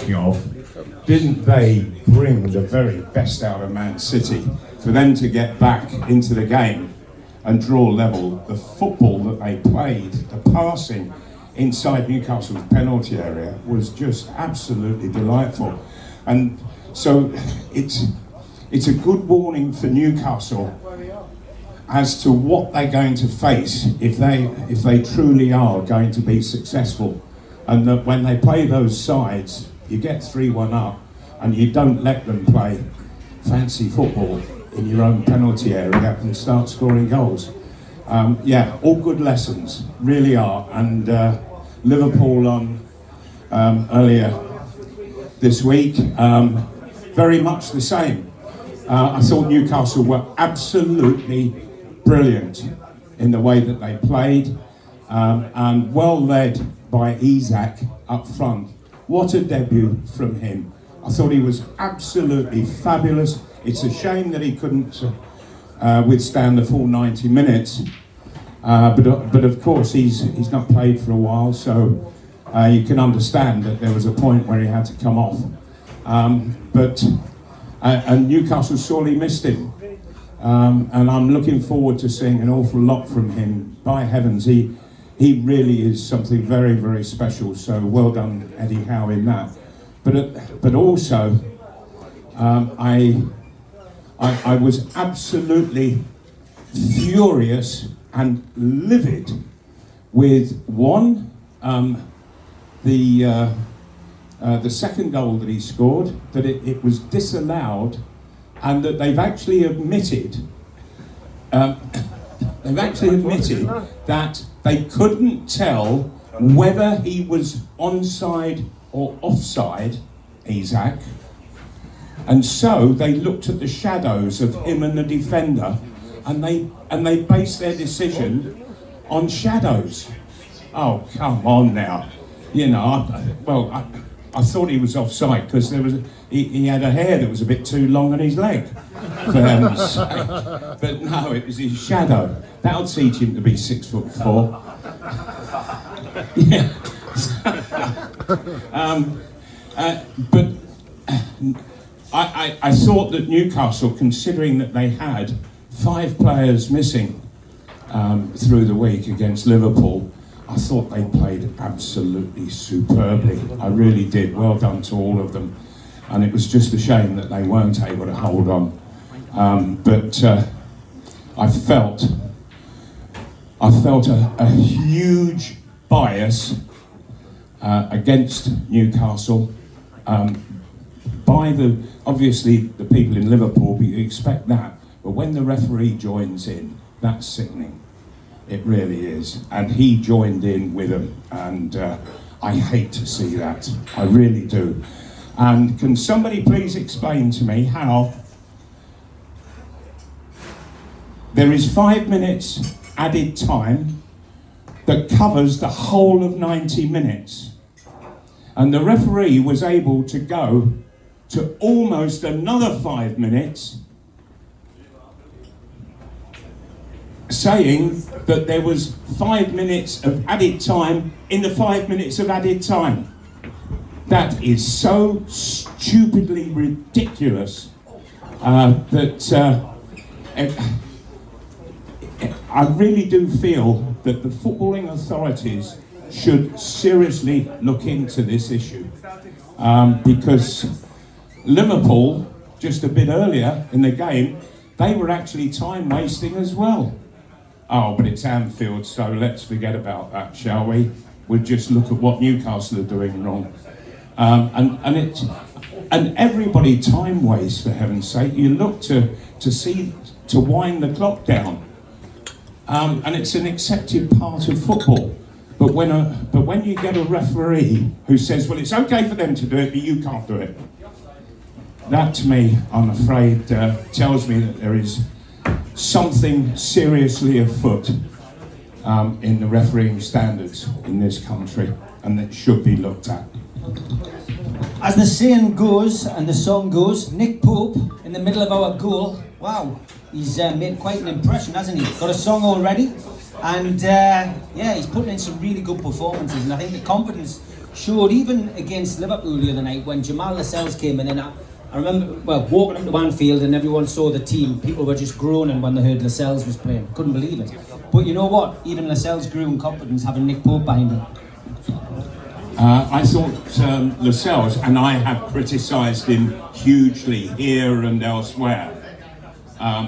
talking of, didn't they bring the very best out of Man City for them to get back into the game and draw level? The football that they played, the passing inside Newcastle's penalty area was just absolutely delightful. And so it's a good warning for Newcastle as to what they're going to face if they truly are going to be successful. And that when they play those sides, you get 3-1 up and you don't let them play fancy football in your own penalty area and start scoring goals. Yeah, all good lessons, really are. And Liverpool on earlier this week, very much the same. I thought Newcastle were absolutely brilliant in the way that they played, and well led by Isak up front. What a debut from him. I thought he was absolutely fabulous. It's a shame that he couldn't withstand the full 90 minutes, but of course he's not played for a while, so you can understand that there was a point where he had to come off. And Newcastle sorely missed him. And I'm looking forward to seeing an awful lot from him. By heavens, he really is something very, very special. So well done, Eddie Howe, in that. But also, I was absolutely furious and livid with the second goal that he scored, that it was disallowed, and that they've actually admitted that they couldn't tell whether he was onside or offside, Isak, and so they looked at the shadows of him and the defender, and they based their decision on shadows. Oh, come on now, you know. I thought he was offside because he had a hair that was a bit too long on his leg, for heaven's sake. But no, it was his shadow. That'll teach him to be 6'4". Yeah. But I thought that Newcastle, considering that they had 5 players missing through the week against Liverpool, I thought they played absolutely superbly. I really did. Well done to all of them. And it was just a shame that they weren't able to hold on. But I felt a huge bias against Newcastle by obviously the people in Liverpool, but you expect that. But when the referee joins in, that's sickening. It really is. And he joined in with them, and I hate to see that. I really do. And can somebody please explain to me how there is 5 minutes added time that covers the whole of 90 minutes, and the referee was able to go to almost another 5 minutes, saying that there was 5 minutes of added time in the 5 minutes of added time. That is so stupidly ridiculous that I really do feel that the footballing authorities should seriously look into this issue, because Liverpool, just a bit earlier in the game, they were actually time wasting as well. Oh, but it's Anfield, so let's forget about that, shall we? We'll just look at what Newcastle are doing wrong. And everybody time wastes, for heaven's sake. You look to wind the clock down, and it's an accepted part of football. But when you get a referee who says, well, it's okay for them to do it, but you can't do it, that to me, I'm afraid, tells me that there is something seriously afoot in the refereeing standards in this country, and that should be looked at. As the saying goes and the song goes, Nick Pope in the middle of our goal. Wow, he's made quite an impression, hasn't he? Got a song already, and yeah, he's putting in some really good performances, and I think the confidence showed even against Liverpool the other night when Jamal Lascelles came in, and I remember, well, walking up to Anfield and everyone saw the team, people were just groaning when they heard Lascelles was playing. Couldn't believe it. But you know what? Even Lascelles grew in confidence having Nick Pope behind him. I thought Lascelles, and I have criticised him hugely here and elsewhere,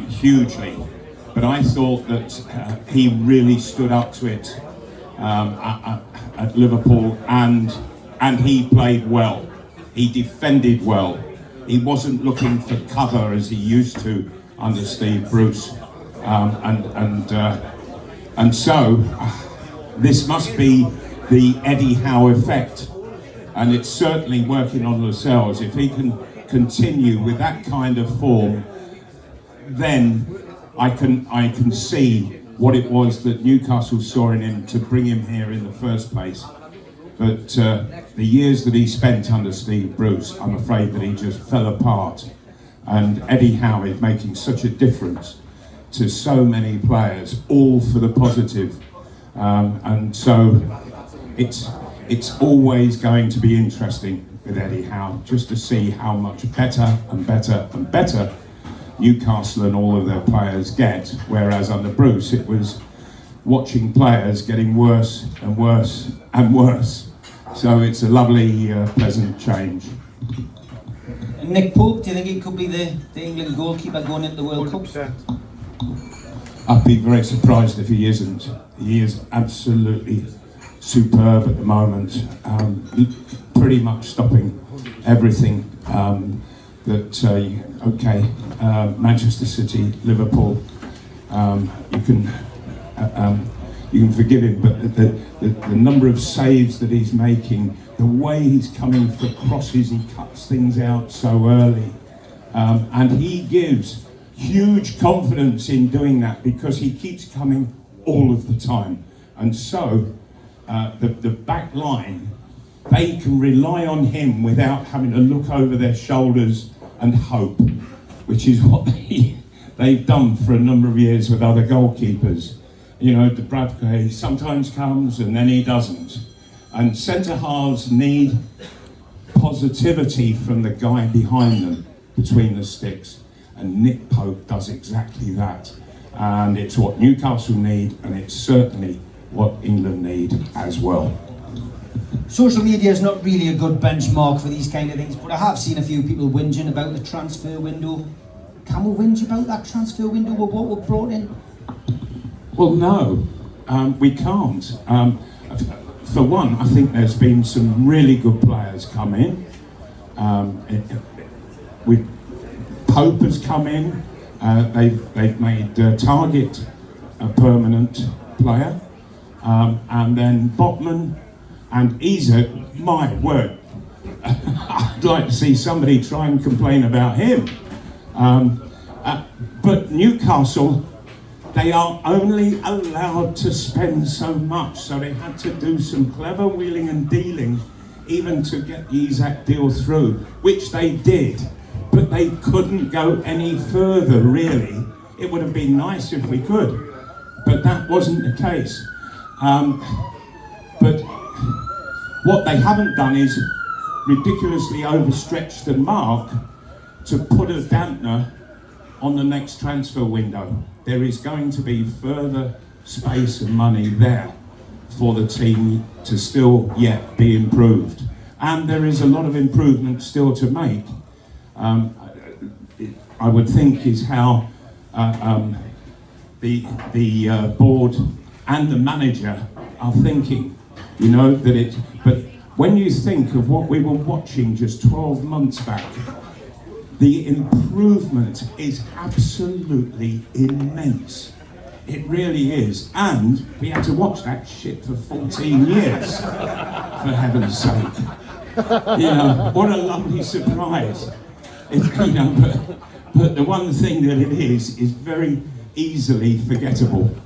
hugely. But I thought that he really stood up to it at Liverpool, and he played well. He defended well. He wasn't looking for cover as he used to under Steve Bruce, and so this must be the Eddie Howe effect, and it's certainly working on Lascelles. If he can continue with that kind of form, then I can see what it was that Newcastle saw in him to bring him here in the first place. But the years that he spent under Steve Bruce, I'm afraid that he just fell apart. And Eddie Howe is making such a difference to so many players, all for the positive. And so it's always going to be interesting with Eddie Howe, just to see how much better and better and better Newcastle and all of their players get, whereas under Bruce it was watching players getting worse and worse and worse. So it's a lovely, pleasant change. And Nick Pope, do you think he could be the England goalkeeper going into the World 100%. Cup? I'd be very surprised if he isn't. He is absolutely superb at the moment, pretty much stopping everything Manchester City, Liverpool, you can forgive him, but the number of saves that he's making, the way he's coming for crosses, he cuts things out so early, and he gives huge confidence in doing that because he keeps coming all of the time. And so the back line, they can rely on him without having to look over their shoulders and hope, which is what they've done for a number of years with other goalkeepers. You know, Dubravka sometimes comes and then he doesn't. And centre halves need positivity from the guy behind them, between the sticks. And Nick Pope does exactly that. And it's what Newcastle need, and it's certainly what England need as well. Social media is not really a good benchmark for these kind of things, but I have seen a few people whinging about the transfer window. Can we whinge about that transfer window with what we've brought in? Well, no, we can't. For one, I think there's been some really good players come in. Pope has come in. They've made Target a permanent player, and then Botman and Isak. My word, I'd like to see somebody try and complain about him. But Newcastle, they are only allowed to spend so much, so they had to do some clever wheeling and dealing even to get the Isak deal through, which they did, but they couldn't go any further, really. It would have been nice if we could, but that wasn't the case. But what they haven't done is ridiculously overstretch the mark to put a dampener on the next transfer window. There is going to be further space and money there for the team to still yet be improved. And there is a lot of improvement still to make. I would think is how the board and the manager are thinking, you know, that it, but when you think of what we were watching just 12 months back, the improvement is absolutely immense. It really is. And we had to watch that shit for 14 years, for heaven's sake. You know, what a lovely surprise. You know, but the one thing that it is very easily forgettable.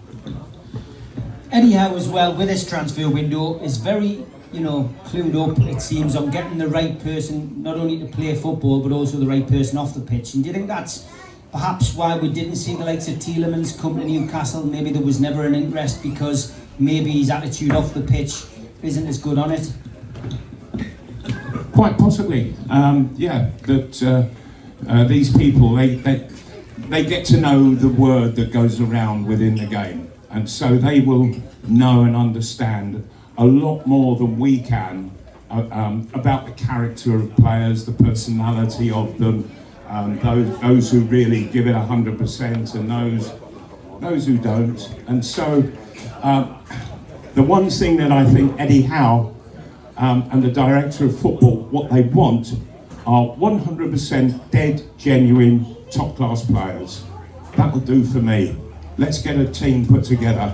Eddie Howe as well, with this transfer window, is very, you know, clued up, it seems, on getting the right person, not only to play football, but also the right person off the pitch. And do you think that's perhaps why we didn't see the likes of Tielemans come to Newcastle? Maybe there was never an interest because maybe his attitude off the pitch isn't as good on it? Quite possibly, yeah. That these people, they get to know the word that goes around within the game, and so they will know and understand a lot more than we can about the character of players, the personality of them, those who really give it 100% and those who don't. And so the one thing that I think Eddie Howe and the director of football, what they want are 100% dead, genuine, top-class players. That'll do for me. Let's get a team put together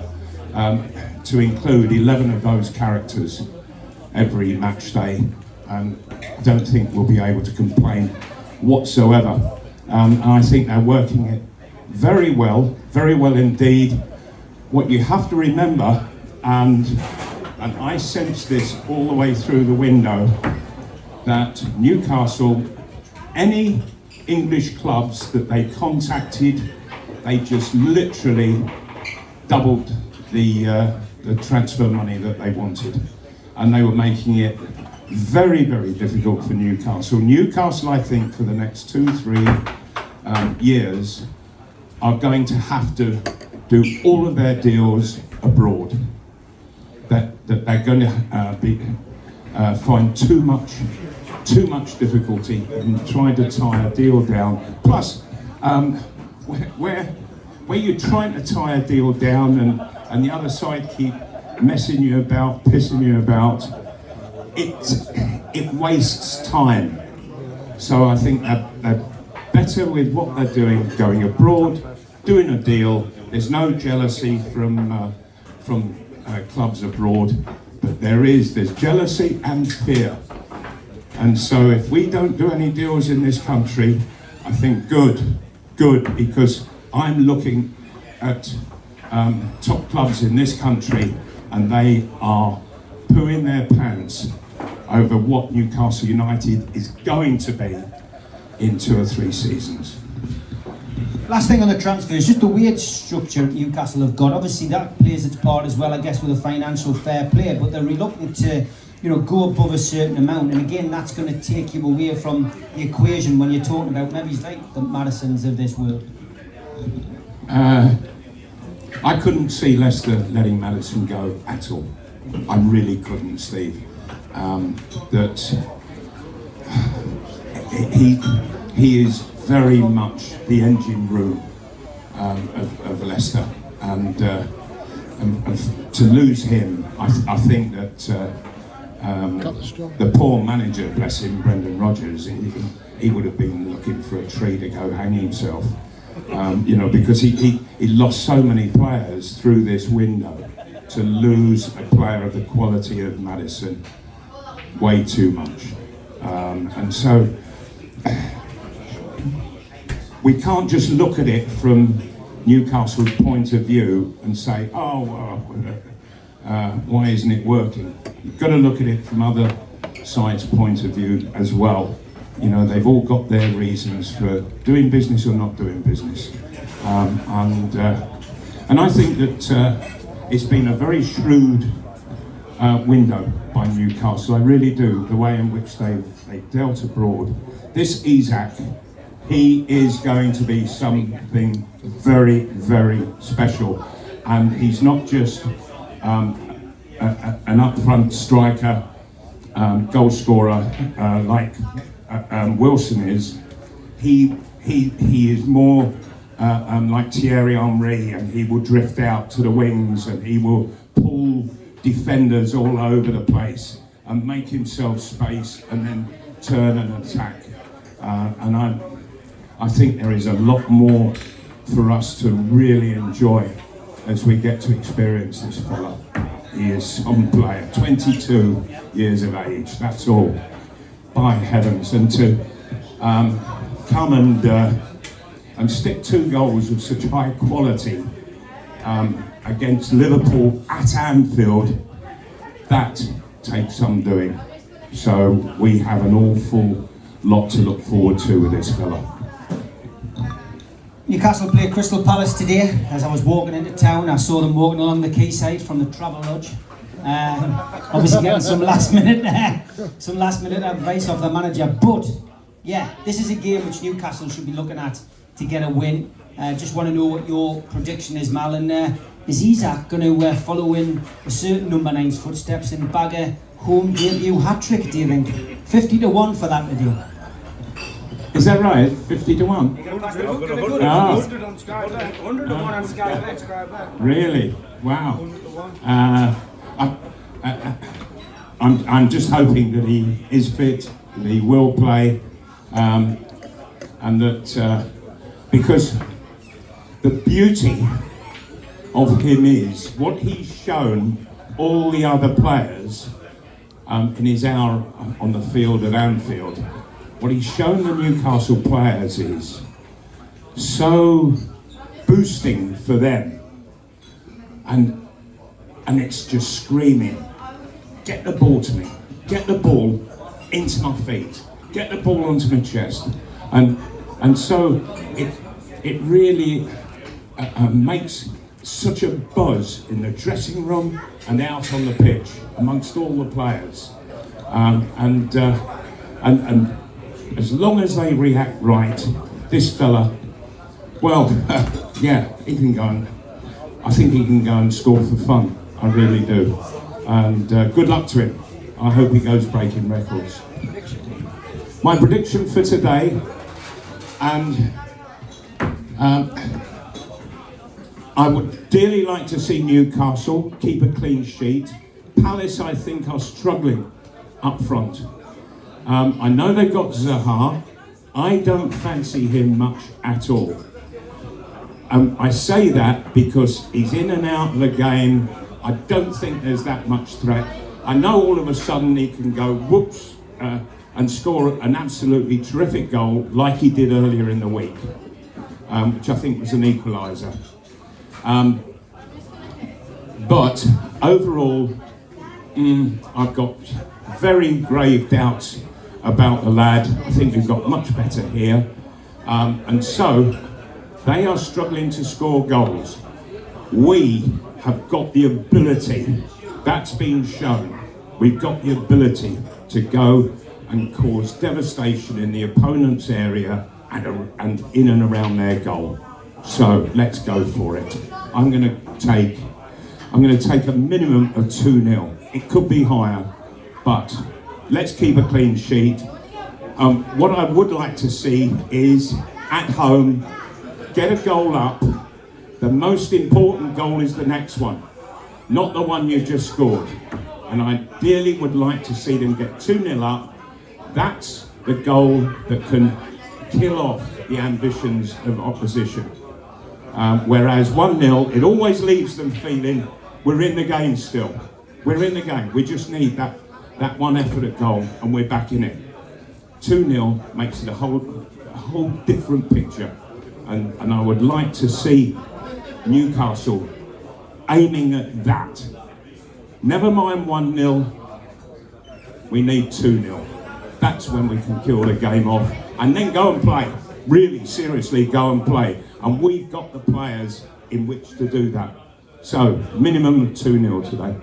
to include 11 of those characters every match day. I don't think we'll be able to complain whatsoever. And I think they're working it very well indeed. What you have to remember, and I sense this all the way through the window, that Newcastle, any English clubs that they contacted, they just literally doubled the transfer money that they wanted, and they were making it very, very difficult for Newcastle. Newcastle, I think, for the next 2-3 years, are going to have to do all of their deals abroad. That they're going to find too much difficulty in trying to tie a deal down. Plus, where you're trying to tie a deal down and the other side keep messing you about, pissing you about, it wastes time. So I think they're better with what they're doing, going abroad, doing a deal. There's no jealousy from clubs abroad, but there's jealousy and fear. And so if we don't do any deals in this country, I think good, because I'm looking at top clubs in this country, and they are pooing their pants over what Newcastle United is going to be in 2 or 3 seasons. Last thing on the transfer is just the wage structure Newcastle have got. Obviously that plays its part as well, I guess, with a financial fair play, but they're reluctant to, go above a certain amount, and again that's going to take you away from the equation when you're talking about maybe like the Madisons of this world. I couldn't see Leicester letting Madison go at all. I really couldn't, Steve. That he is very much the engine room of Leicester, and to lose him, I think that the poor manager, bless him, Brendan Rodgers, he would have been looking for a tree to go hang himself, because he lost so many players through this window. To lose a player of the quality of Madison, way too much, and so we can't just look at it from Newcastle's point of view and say, why isn't it working? You've got to look at it from other sides' point of view as well. They've all got their reasons for doing business or not doing business, and I think that it's been a very shrewd window by Newcastle. I really do, the way in which they've dealt abroad. This Isak, he is going to be something very, very special, and he's not just an up-front striker, goal scorer like Wilson is. He is more like Thierry Henry, and he will drift out to the wings and he will pull defenders all over the place and make himself space and then turn and attack. And I think there is a lot more for us to really enjoy as we get to experience this fella. He is some player, 22 years of age, that's all. By heavens, and to come and stick 2 goals of such high quality against Liverpool at Anfield, that takes some doing. So we have an awful lot to look forward to with this fella. Newcastle played Crystal Palace today. As I was walking into town, I saw them walking along the quayside from the Travel Lodge. Obviously getting some last minute advice off the manager. But yeah, this is a game which Newcastle should be looking at to get a win. Just want to know what your prediction is, Mal. And is Isak going to follow in a certain number 9's footsteps and bag a home debut hat-trick, do you think? 50-1 for that to do. Is that right? 50-1? Oh. 100-1 on Sky Bet. Really? Wow. I'm just hoping that he is fit, that he will play, and that because the beauty of him is what he's shown all the other players in his hour on the field at Anfield. What he's shown the Newcastle players is so boosting for them, and it's just screaming, get the ball to me, get the ball into my feet, get the ball onto my chest, and so it really makes such a buzz in the dressing room and out on the pitch amongst all the players, and as long as they react right, this fella, well, yeah, he can go and I think he can go and score for fun. I really do, and good luck to him. I hope he goes breaking records. My prediction for today, and I would dearly like to see Newcastle keep a clean sheet. Palace, I think, are struggling up front. I know they've got Zaha. I don't fancy him much at all. I say that because he's in and out of the game. I don't think there's that much threat. I know all of a sudden he can go whoops and score an absolutely terrific goal like he did earlier in the week, which I think was an equaliser. But overall, I've got very grave doubts about the lad. I think we've got much better here. And so, they are struggling to score goals. We have got the ability, that's been shown, we've got the ability to go and cause devastation in the opponent's area and in and around their goal. So let's go for it. I'm going to take a minimum of 2-0. It could be higher, but let's keep a clean sheet. What I would like to see is at home, get a goal up. The most important goal is the next one, not the one you just scored. And I dearly would like to see them get 2-0 up. That's the goal that can kill off the ambitions of opposition. Whereas 1-0, it always leaves them feeling we're in the game still. We're in the game. We just need that one effort at goal and we're back in it. 2-0 makes it a whole different picture. And I would like to see Newcastle aiming at that. Never mind 1-0, we need 2-0. That's when we can kill the game off and then go and play. Really, seriously, go and play. And we've got the players in which to do that. So, minimum of 2-0 today.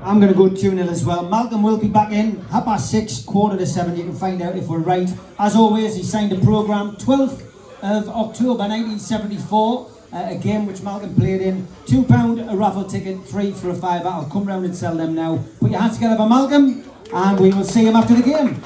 I'm going to go 2-0 as well. Malcolm will be back in 6:30, 7:15. You can find out if we're right. As always, he signed a programme 12th of October 1974, a game which Malcolm played in. £2 a raffle ticket, 3 for a £5. I'll come round and sell them now. Put your hands together for Malcolm, and we will see him after the game.